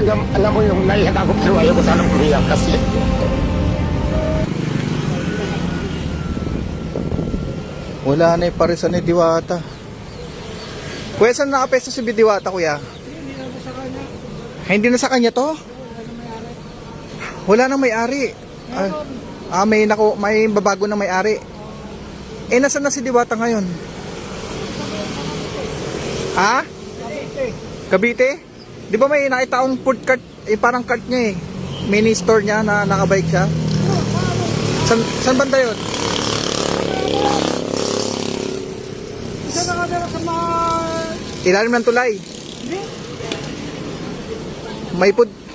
Alam mo yung naiyak ako pero ayaw ko sanang umiyak kasi Wala na yung parisan ni Diwata. Kuya, saan nakapesto si Diwata, kuya? Hindi na sa kanya to? Wala nang may-ari. May babago na may-ari. Nasaan na si Diwata ngayon? Ha? Cavite? Di ba may nakita akong food cart, parang cart niya mini store niya na nakabike siya? Saan banda yun? Isa nakadala sa mga... Ilalim ng tulay. Hindi.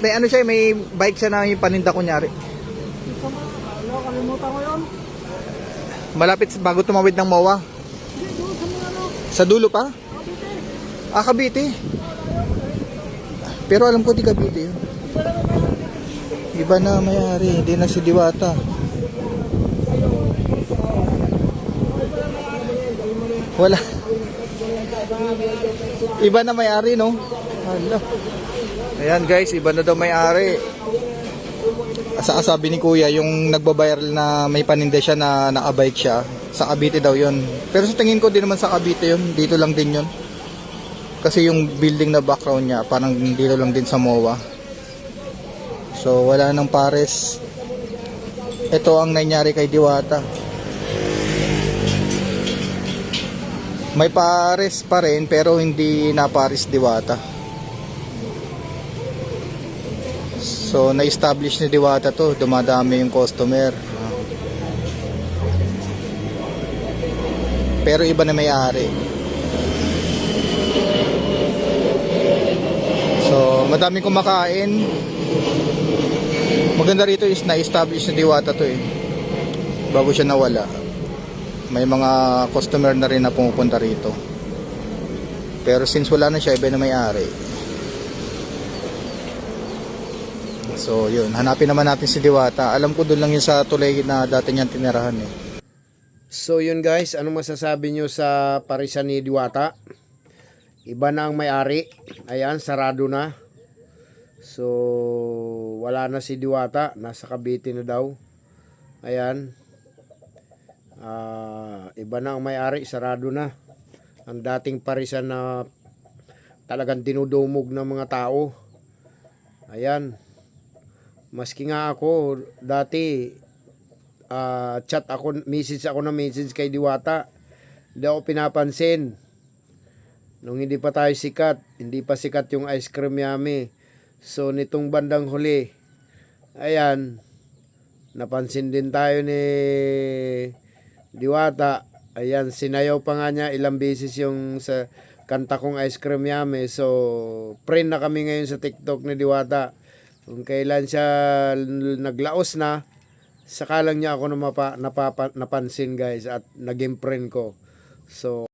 May ano siya, may bike siya na yung paninda kunyari. Kalimutan ko yun. Malapit bago tumawid ng MOA. Hindi, doon sa mga ano. Sa dulo pa? Kapite. Cavite. Pero alam ko di Cavite yun. Iba na may-ari, hindi na si Diwata. Wala. Iba na may-ari, no? Hala. Ayan guys, iba na daw may-ari. Sabi ni Kuya, yung nagbabiral na may paninda siya na nakabike siya, sa Cavite daw yun. Pero sa tingin ko di naman sa Cavite yun, dito lang din yun. Kasi yung building na background niya, parang dito lang din sa MOA. So wala nang pares. Ito ang nangyari kay Diwata. May pares pa rin pero hindi na pares Diwata. So na-establish ni Diwata to, dumadami yung customer. Pero iba na may-ari. So madaming kumakain. Maganda rito is na-establish ni Diwata to bago siya nawala. May mga customer na rin na pumupunta rito. Pero since wala na siya, iba na may-ari. So yun, hanapin naman natin si Diwata. Alam ko doon lang yun sa tulay na dati niyang tinirahan So yun guys, anong masasabi nyo sa parisan ni Diwata? Iba na ang may-ari. Ayan, sarado na. So wala na si Diwata, nasa Cavite na daw. Ayan. Iba na ang may-ari, sarado na. Ang dating parisan na talagang dinudumog ng mga tao. Ayan. Maski nga ako dati message ako kay Diwata. Hindi ako pinapansin. Nung hindi pa tayo sikat, hindi pa sikat yung ice cream yummy. So nitong bandang huli, ayan, napansin din tayo ni Diwata. Ayan, sinayaw pa nga niya ilang beses yung sa kanta kong ice cream yummy. So friend na kami ngayon sa TikTok ni Diwata. Kung kailan siya naglaos na, saka lang niya ako napansin guys at naging friend ko. So